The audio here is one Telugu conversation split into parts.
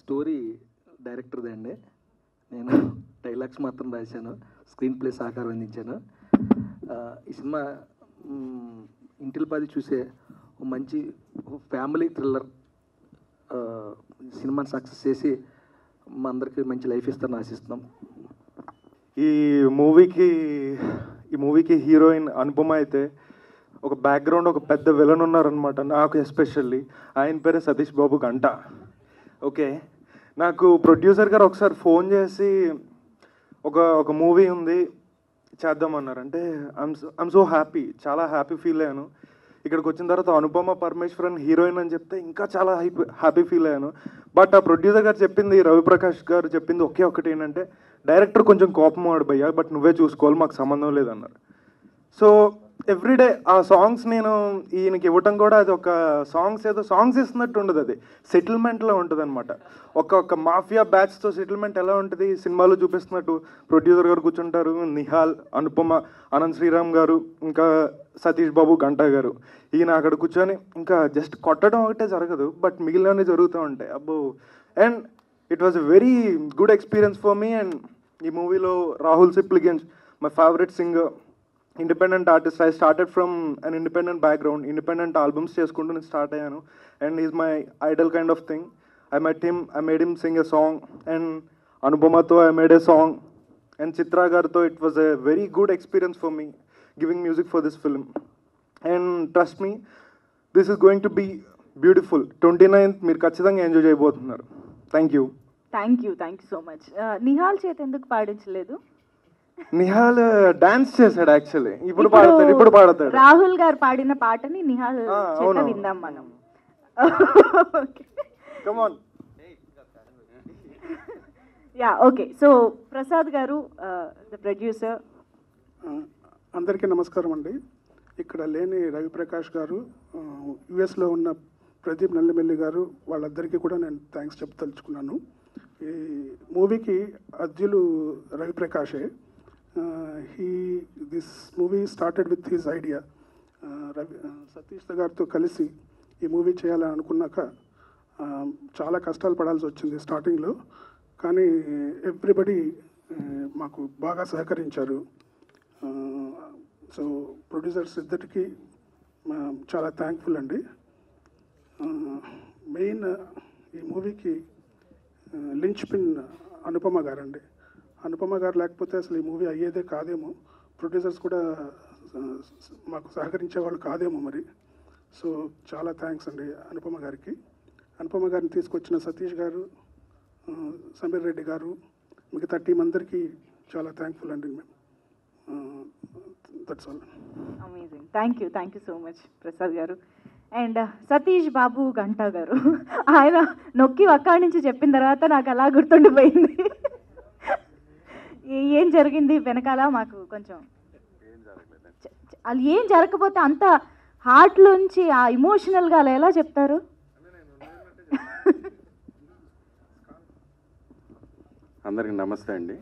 స్టోరీ డైరెక్టర్దే అండి. నేను డైలాగ్స్ మాత్రం రాశాను, స్క్రీన్ ప్లే సహకారం అందించాను. ఈ సినిమా ఇంటిల్లిపాది చూసే మంచి ఫ్యామిలీ థ్రిల్లర్ సినిమాని సక్సెస్ చేసి మా అందరికీ మంచి లైఫ్ ఇస్తారని ఆశిస్తున్నాం. ఈ మూవీకి హీరోయిన్ అనుపమ అయితే ఒక బ్యాక్గ్రౌండ్ ఒక పెద్ద విలన్ ఉన్నారనమాట. నాకు ఎస్పెషల్లీ ఆయన పేరే సతీష్ బాబు గంట. ఓకే, నాకు ప్రొడ్యూసర్ గారు ఒకసారి ఫోన్ చేసి ఒక మూవీ ఉంది చేద్దామన్నారు. అంటే ఐఎమ్ సో హ్యాపీ, చాలా హ్యాపీ ఫీల్ అయ్యాను. ఇక్కడికి వచ్చిన తర్వాత అనుపమ పరమేశ్వరన్ హీరోయిన్ అని చెప్తే ఇంకా చాలా హ్యాపీ ఫీల్ అయ్యాను. బట్ ఆ ప్రొడ్యూసర్ గారు చెప్పింది, రవిప్రకాష్ గారు చెప్పింది ఒకటి ఏంటంటే, డైరెక్టర్ కొంచెం కోపం వాడు భయ్యా, బట్ నువ్వే చూసుకోవాలి, మాకు సంబంధం లేదన్నారు. సో ఎవ్రీడే ఆ సాంగ్స్ నేను ఈయనకి ఇవ్వటం కూడా అది ఒక సాంగ్స్ ఇస్తున్నట్టు ఉండదు, అది సెటిల్మెంట్లో ఉంటుంది అనమాట. ఒక మాఫియా బ్యాచ్తో సెటిల్మెంట్ ఎలా ఉంటుంది సినిమాలో చూపిస్తున్నట్టు ప్రొడ్యూసర్ గారు కూర్చుంటారు, నిహాల్, అనుపమ, అనంత్ శ్రీరామ్ గారు, ఇంకా సతీష్ బాబు గంటా గారు. ఈయన అక్కడ కూర్చొని ఇంకా జస్ట్ కొట్టడం ఒకటే జరగదు, బట్ మిగిలినవన్నీ జరుగుతూ ఉంటాయి. అబ్బో, and it was a very good experience for me. And ఈ మూవీలో Rahul Sipligunj, my favourite singer, independent artist. I started from an independent background, independent albums చేసుకుంటూ నేను స్టార్ట్ అయ్యాను. And is my Idol kind of thing. I made him sing a song, and Anupamato I made a song, and Chitra Garto, it was a very good experience for me giving music for this film. And trust me, this is going to be beautiful. 29th మీరు ఖచ్చితంగా ఎంజాయ్ చేయబోతున్నారు. Thank you so much. Nihal చేత ఎందుకు పాడించలేదు? నిహాల్ డాన్స్ చేశాడు యాక్చువల్లీ. ఇప్పుడు పాడతాడు. రాహుల్ గారు పాడిన పాటని నిహాల్ చేత విందాం మనం. Come on. Yeah, okay. So Prasad గారు, ద ప్రొడ్యూసర్. అందరికీ నమస్కారం అండి. ఇక్కడ లేని రవిప్రకాష్ గారు, యుఎస్లో ఉన్న ప్రదీప్ నల్లిమెల్లి గారు, వాళ్ళందరికీ కూడా నేను థ్యాంక్స్ చెప్పదలుచుకున్నాను. ఈ మూవీకి అర్జులు రవిప్రకాషే. This movie started with his idea. Satish గారితో కలిసి ఈ మూవీ చేయాలని అనుకున్నాక చాలా కష్టాలు పడాల్సి వచ్చింది స్టార్టింగ్లో, కానీ ఎవ్రీబడి మాకు బాగా సహకరించారు. సో ప్రొడ్యూసర్స్ ఇద్దరికి చాలా థ్యాంక్ఫుల్ అండి. మెయిన్ ఈ మూవీకి లించ్ పిన్ అనుపమ గారండి. అనుపమ గారు లేకపోతే అసలు ఈ మూవీ అయ్యేదే కాదేమో, ప్రొడ్యూసర్స్ కూడా మాకు సహకరించే వాళ్ళు కాదేమో మరి. సో చాలా థ్యాంక్స్ అండి అనుపమ గారికి. అనుపమ గారిని తీసుకొచ్చిన సతీష్ గారు, సమీర్ రెడ్డి గారు, మిగతా టీం అందరికీ చాలా థ్యాంక్ఫుల్ అండి మేము. That's all. Amazing. Thank you so much Prasad గారు. అండ్ సతీష్ బాబు గంటా గారు, ఆయన నొక్కి అక్కడి నుంచి చెప్పిన తర్వాత నాకు అలా గుర్తుండిపోయింది. ఏం జరిగింది వెనకాల మాకు కొంచెం, అది ఏం జరగకపోతే అంత హార్ట్లోంచి ఆ ఇమోషనల్గా అలా ఎలా చెప్తారు? అందరికి నమస్తే అండి.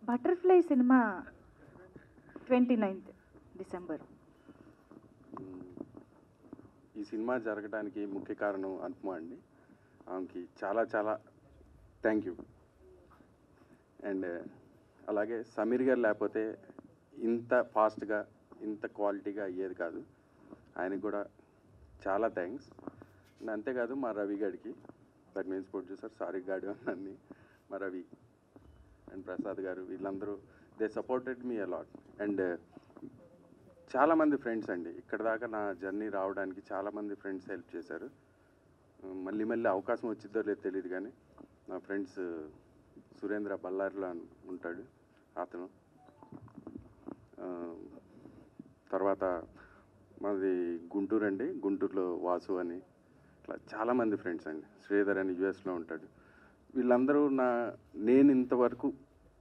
Butterfly cinema 29th December. ఈ సినిమా జరగడానికి ముఖ్య కారణం అనుపమ అండి. ఆమెకి చాలా చాలా థ్యాంక్ యూ. అండ్ అలాగే సమీర్ గారు లేకపోతే ఇంత ఫాస్ట్గా ఇంత క్వాలిటీగా అయ్యేది కాదు. ఆయనకు కూడా చాలా థ్యాంక్స్. అండ్ అంతేకాదు మా రవి గారికి, దట్ మీన్స్ ప్రొడ్యూసర్, సారీ గాడి అన్నీ, మా రవి అండ్ ప్రసాద్ గారు, వీళ్ళందరూ they supported me a lot. And చాలామంది ఫ్రెండ్స్ అండి, ఇక్కడ దాకా నా జర్నీ రావడానికి చాలామంది ఫ్రెండ్స్ హెల్ప్ చేశారు. మళ్ళీ అవకాశం వచ్చిద్దో లేదో తెలియదు, కానీ నా ఫ్రెండ్స్ సురేంద్ర బళ్ళారిలో ఉంటాడు, అతను, తర్వాత మాది గుంటూరు అండి, గుంటూరులో వాసు అని, ఇట్లా చాలామంది ఫ్రెండ్స్ అండి. శ్రీధర్ అని యుఎస్లో ఉంటాడు. వీళ్ళందరూ నేను ఇంతవరకు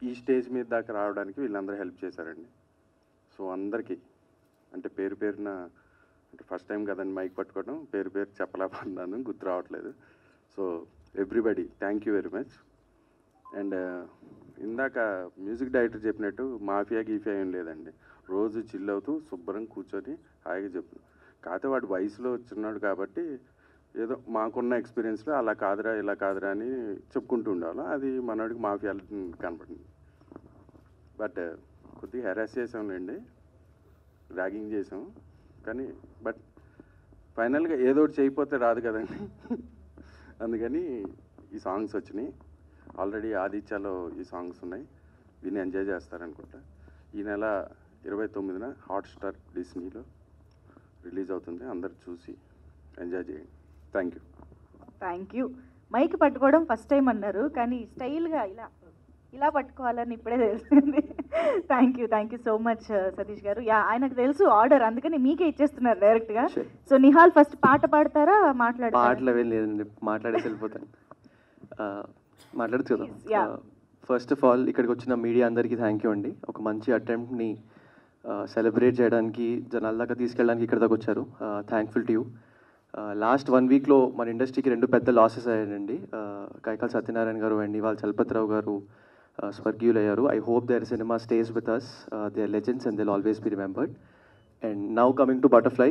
ఈ స్టేజ్ మీద దాకా రావడానికి వీళ్ళందరూ హెల్ప్ చేశారండి. సో అందరికీ అంటే పేరు పేరున, అంటే ఫస్ట్ టైం కదండి మైక్ పట్టుకోవడం, పేరు చెప్పలేకపోతున్నాను, గుర్తు రావట్లేదు. So everybody thank you very much. And ఇందాక మ్యూజిక్ డైరెక్టర్ చెప్పినట్టు మాఫియా గీఫియా ఏం లేదండి. రోజు చిల్ అవుతూ శుభ్రం కూర్చొని హాయిగా చెప్పు. కాకపోతే వాడు వయసులో వచ్చినాడు కాబట్టి ఏదో మాకున్న ఎక్స్పీరియన్స్లో అలా కాదురా ఇలా కాదురా అని చెప్పుకుంటూ ఉండాలి. అది మనోడికి మాఫియా కనపడింది. బట్ కొద్దిగా హెరాస్ చేసాంలేండి, ర్యాగింగ్ చేసాం. కానీ బట్ ఫైనల్గా ఏదో ఒకటి చేయకపోతే రాదు కదండి. అందుకని ఈ సాంగ్స్ వచ్చినాయి. ఆల్రెడీ ఆదిత్యలో ఈ సాంగ్స్ ఉన్నాయి, దీన్ని ఎంజాయ్ చేస్తారనుకుంటా. ఈ నెల 29న హాట్‌స్టార్ డిస్నీలో రిలీజ్ అవుతుంది. అందరు చూసి ఎంజాయ్ చేయండి. Thank you. Thank you. Mike పట్టుకోవడం ఫస్ట్ టైం అన్నారు, కానీ స్టైల్గా ఇలా ఇలా పట్టుకోవాలని ఇప్పుడే తెలిసింది. Thank you so much Satish గారు. యా, ఆయనకు తెలుసు ఆర్డర్, అందుకని మీకే ఇచ్చేస్తున్నారు డైరెక్ట్గా. సో నిహాల్ ఫస్ట్ పాట పాడతారా మాట్లాడతారా? పాటలు అవే లేదండి, మాట్లాడేసి వెళ్ళిపోతాను. మాట్లాడుతూ కదా. ఫస్ట్ ఆఫ్ ఆల్ ఇక్కడికి వచ్చిన మీడియా అందరికీ థ్యాంక్ యూ అండి. ఒక మంచి అటెంప్ట్ని సెలబ్రేట్ చేయడానికి, జనాల దాకా తీసుకెళ్ళడానికి ఇక్కడ దాకా వచ్చారు. Thankful to you. లాస్ట్ 1 వీక్లో మన ఇండస్ట్రీకి 2 పెద్ద లాసెస్ అయ్యాయండి. కైకాల సత్యనారాయణ గారు అండ్ ఇవాళ చలపతిరావు గారు స్వర్గీయులయ్యారు. I hope their cinema stays with us. They are legends and they will always be remembered. And now coming to Butterfly.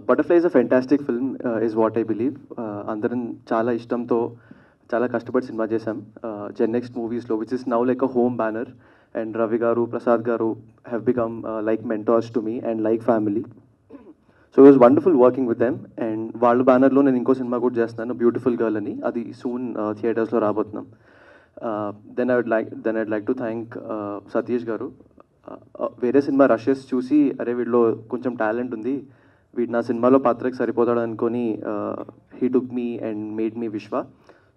Butterfly is a fantastic film is what I believe. అందరం చాలా ఇష్టంతో చాలా కష్టపడి సినిమా చేశాం. జెన్నెక్స్ట్ మూవీస్లో which is now like a home banner. And Ravi garu, Prasad garu have become like mentors to me and like family. So it was wonderful working with them. And వాళ్ళ బ్యానర్లో నేను ఇంకో సినిమా కూడా చేస్తున్నాను, బ్యూటిఫుల్ గర్ల్ అని. అది సూన్ థియేటర్స్లో రాబోతున్నాం. Then I'd like to thank Satish garu. వేరే సినిమా రషెస్ చూసి, అరే వీడిలో కొంచెం టాలెంట్ ఉంది, వీడు నా సినిమాలో పాత్రకి సరిపోతాడు అనుకొని he took me and made me Vishwa.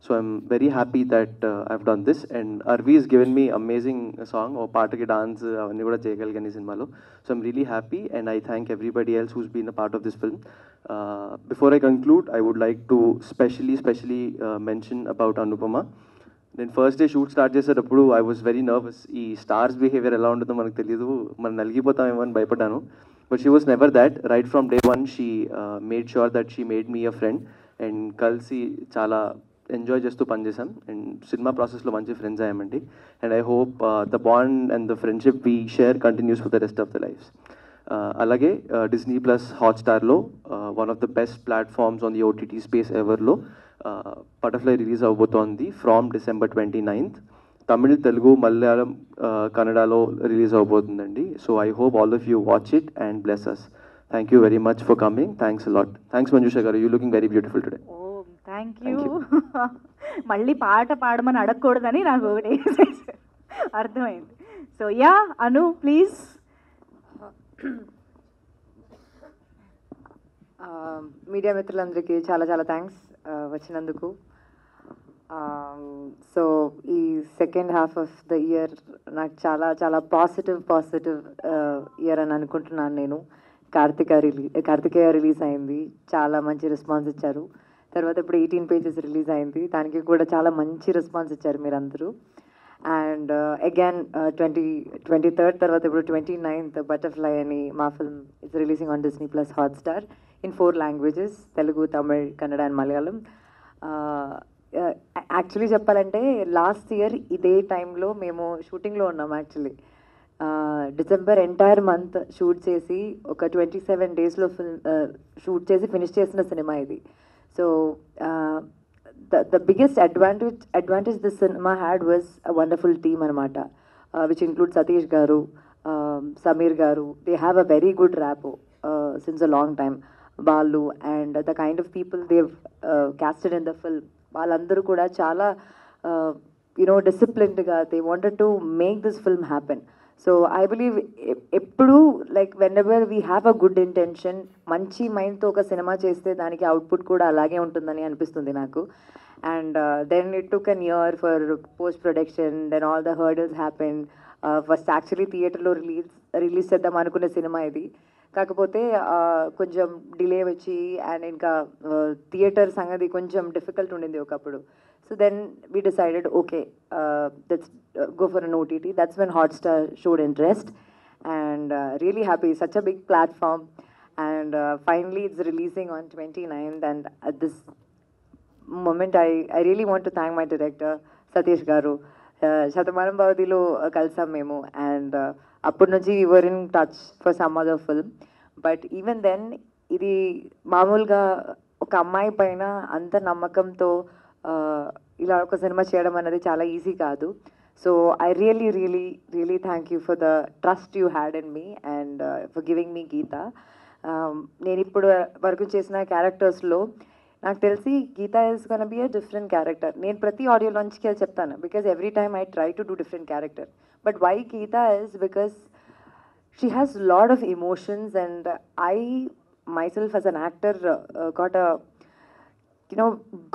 So I'm very happy that I've done this. And Arvi is given me amazing song. ఓ పాటకి డాన్స్ అవన్నీ కూడా చేయగలిగాను ఈ సినిమాలో. So I'm really happy and I thank everybody else who's been a part of this film. Before I conclude, I would like to specially mention about Anupama. నేను ఫస్ట్ డే షూట్ స్టార్ట్ చేసేటప్పుడు ఐ వాజ్ వెరీ నర్వస్. ఈ స్టార్స్ బిహేవియర్ ఎలా ఉంటుందో మనకు తెలియదు, మనం నలిగిపోతామేమో అని భయపడ్డాను. But she was never that. Right from day 1 she made sure that she made me a friend. And కలిసి చాలా ఎంజాయ్ చేస్తూ పనిచేసాం. అండ్ సినిమా ప్రాసెస్లో మంచి ఫ్రెండ్స్ అయ్యామండి. And I hope the bond and the friendship we share continues for the rest of the lifes. అలాగే డిస్నీ ప్లస్ హాట్‌స్టార్లో one of the best platforms on the OTT space ఎవర్లో బటర్ఫ్లై రిలీజ్ అవబోతోంది from December 29th. Tamil, Telugu, Malayalam, కన్నడలో రిలీజ్ అవబోతుందండి. So I hope all of you watch it and bless us. Thank you very much for coming. Thanks a lot. Thanks Manjusha garu, you looking very beautiful today. Thank you. మళ్ళీ పాట పాడమని అడగకూడదని నాకు ఒకటి అర్థమైంది. So yeah, Anu please. Media మిత్రులందరికీ చాలా చాలా థ్యాంక్స్ వచ్చినందుకు. సో ఈ second half of the year నాకు చాలా చాలా పాజిటివ్ ఇయర్ అని అనుకుంటున్నాను నేను. కార్తికేయ రిలీజ్ అయింది, చాలా మంచి రెస్పాన్స్ ఇచ్చారు. తర్వాత ఇప్పుడు 18 pages రిలీజ్ అయింది, దానికి కూడా చాలా మంచి రెస్పాన్స్ ఇచ్చారు మీరందరూ. అండ్ అగైన్ 23rd తర్వాత ఇప్పుడు 29th బటర్ఫ్లై అని మా film it's releasing on Disney plus Hotstar in 4 languages, Telugu, Tamil, Kannada and Malayalam. Actually చెప్పాలంటే లాస్ట్ ఇయర్ ఇదే టైంలో మేము షూటింగ్లో ఉన్నాం. Actually December entire month shoot చేసి ఒక 27 daysలో ఫిల్మ్ షూట్ చేసి ఫినిష్ చేసిన సినిమా ఇది. So the biggest advantage this cinema had was a wonderful team anamata, which includes Satish garu, Samir garu. They have a very good rapport since a long time. Balu and the kind of people they've casted in the film, వాళ్ళందరూ కూడా చాలా disciplined గా they wanted to make this film happen. So I believe ఎప్పుడు like whenever we have a good intention, మంచి మైండ్తో ఒక సినిమా చేస్తే దానికి అవుట్పుట్ కూడా అలాగే ఉంటుందని అనిపిస్తుంది నాకు. And then it took an year for post production, then all the hurdles happen. First actually థియేటర్లో రిలీజ్ చేద్దాం అనుకునే సినిమా ఇది, కాకపోతే కొంచెం డిలే వచ్చి అండ్ ఇంకా థియేటర్ సంగతి కొంచెం డిఫికల్ట్ ఉండింది ఒకప్పుడు. So then we decided, okay, let's go for an OTT. That's when Hotstar showed interest, and really happy. Such a big platform, and finally it's releasing on 29th. And at this moment, I really want to thank my director, Satish garu. Shatamaram Bhavadilo kalsam memo, and appudu nunchi we were in touch for some other film. But even then, ఇది మామూలుగా ఒక అమ్మాయి పైన అంత నమ్మకంతో ఇలా ఒక సినిమా చేయడం అనేది చాలా ఈజీ కాదు. So I really thank you for the trust you had in me and for giving me Geetha. నేను ఇప్పుడు వరకు చేసిన క్యారెక్టర్స్లో నాకు తెలిసి Geetha is gonna be a different character. నేను ప్రతి ఆడియో లాంచ్కి అది చెప్తాను, because every time I try to do different character. But why Geetha is because she has a lot of emotions, and I myself as an actor got a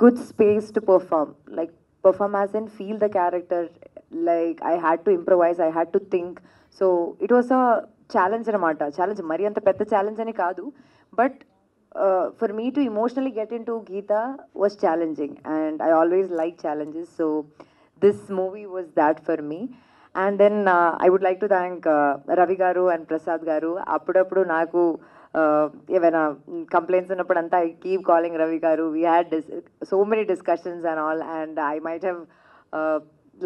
good space to perform as in feel the character. Like I had to improvise, I had to think, so it was a challenge anamata. Challenge mari anta pedda challenge ani kaadu, but for me to emotionally get into Geeta was challenging, and I always like challenges, so this movie was that for me. And then I would like to thank Ravi Garu and Prasad Garu. Appudapudu naku ఏమైనా కంప్లైంట్స్ ఉన్నప్పుడు అంతా ఐ కీప్ కాలింగ్ రవి గారు. We had so many discussions and all, and I might have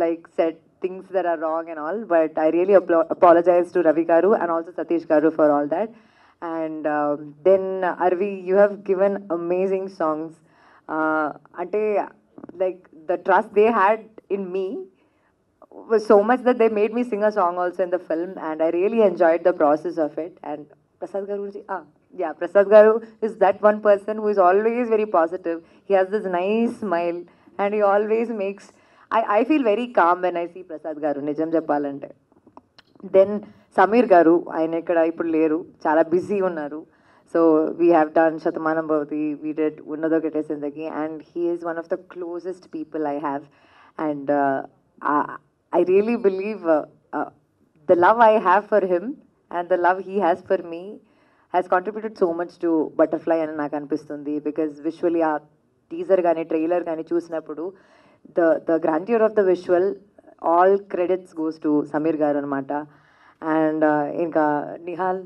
like said things that are wrong and all, but I really apologize to Ravi Garu and also Satish Garu for all that. And then Arvi, you have given amazing songs. Ante like the trust they had in me was so much that they made me sing a song also in the film, and I really enjoyed the process of it. And Prasad Garu, Prasad Garu is that one person who is always very positive. He has this nice smile and he always makes, I feel very calm when I see Prasad Garu, nijam cheppalante. Then Samir Garu, ayana ikkada ippudu leru, chala busy unnaru. So we have done Shatamanam Bhavati, we did Unnado Kette Zindagi, and he is one of the closest people I have. And I really believe the love I have for him and the love he has for me has contributed so much to Butterfly అని నాకు అనిపిస్తుంది. బికాజ్ విజువల్లీ ఆ టీజర్ కానీ ట్రైలర్ కానీ చూసినప్పుడు the grandeur of the visual all credits goes to Sameer గారు అనమాట. అండ్ ఇంకా నిహాల్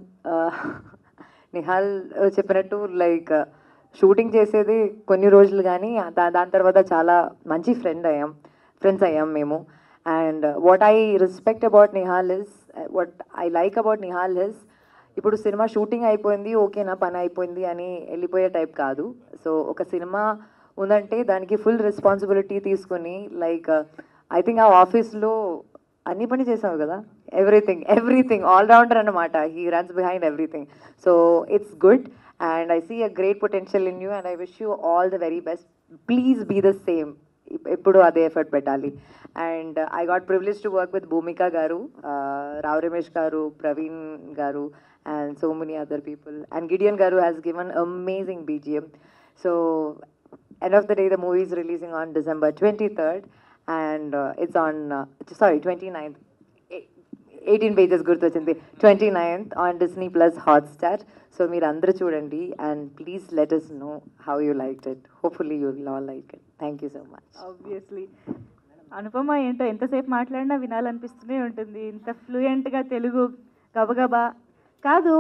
చెప్పినట్టు లైక్ షూటింగ్ చేసేది కొన్ని రోజులు కానీ దాని తర్వాత చాలా మంచి ఫ్రెండ్స్ అయ్యాం మేము. And what I respect about Nihal is, what I like about Nihal is, ఇప్పుడు సినిమా షూటింగ్ అయిపోయింది, ఓకే నా పని అయిపోయింది అని వెళ్ళిపోయే టైప్ కాదు. సో ఒక సినిమా ఉందంటే దానికి ఫుల్ రెస్పాన్సిబిలిటీ తీసుకుని, లైక్ ఐ థింక్ ఆ ఆఫీస్లో అన్ని పని చేసావు కదా, ఎవ్రీథింగ్ ఆల్ రౌండర్ అనమాట. He runs behind everything. So it's good, and I see a great potential in you, and I wish you all the very best. Please be the same, ఎప్పుడు అదే ఎఫర్ట్ పెట్టాలి. And I got privileged to work with Bhumika Garu, Rao Ramesh Garu, Praveen Garu, and so many other people. And Gideon Garu has given amazing BGM. So end of the day, the movie is releasing on December 23rd, and it's on 29th. 18 pages గుర్తొచ్చింది. 29th on Disney Plus Hotstar. So మీరు అందరూ చూడండి, and please let us know how you liked it. Hopefully you will all like it. Thank you so much. Obviously Anupama ఏంటో ఎంతసేపు మాట్లాడినా వినాలనిపిస్తూనే ఉంటుంది. ఇంత ఫ్లూయెంట్గా తెలుగు గబగబా కాదు.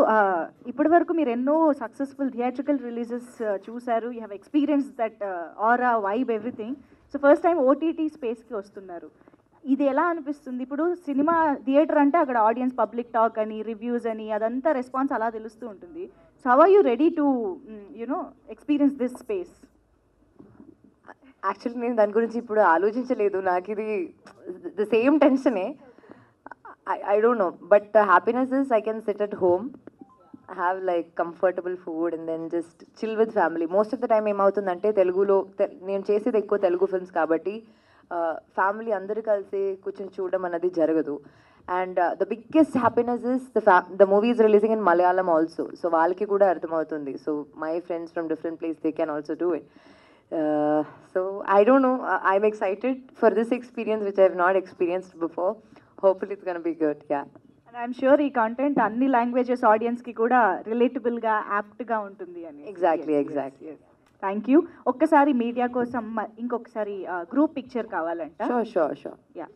ఇప్పటి వరకు మీరు ఎన్నో సక్సెస్ఫుల్ థియేట్రికల్ రిలీజెస్ చూశారు. You have experience that aura vibe everything. So first time OTT స్పేస్కి వస్తున్నారు. ఇది ఎలా అనిపిస్తుంది? ఇప్పుడు సినిమా థియేటర్ అంటే అక్కడ ఆడియన్స్ పబ్లిక్ టాక్ అని, రివ్యూస్ అని, అదంతా రెస్పాన్స్ అలా తెలుస్తూ ఉంటుంది. So how are you ready to experience this space? Actually నేను దాని గురించి ఇప్పుడు ఆలోచించలేదు. నాకు ఇది ద సేమ్ టెన్షనే. I don't know, but the happiness is I can SIT at home, have like comfortable food and then just chill with family. Most of the time ఏమవుతుందంటే తెలుగులో నేను చేసేది ఎక్కువ తెలుగు ఫిల్మ్స్ కాబట్టి ఫ్యామిలీ అందరూ కలిసి కూర్చొని చూడడం అన్నది జరగదు. And the biggest happiness is the movie is releasing in Malayalam also. So వాళ్ళకి కూడా అర్థమవుతుంది. So my friends from different place they can also do it. So I don't know, I'm excited for this experience which I have not experienced before. Hopefully it's going to be good. Yeah, and I'm sure ఈ కంటెంట్ అన్ని లాంగ్వేజెస్ ఆడియన్స్కి కూడా రిలేటబుల్గా యాప్ట్గా ఉంటుంది అని. ఎగ్జాక్ట్లీ. Thank you. ఒక్కసారి మీడియా కోసం ఇంకొకసారి గ్రూప్ పిక్చర్ కావాలంట. షూర్. యా.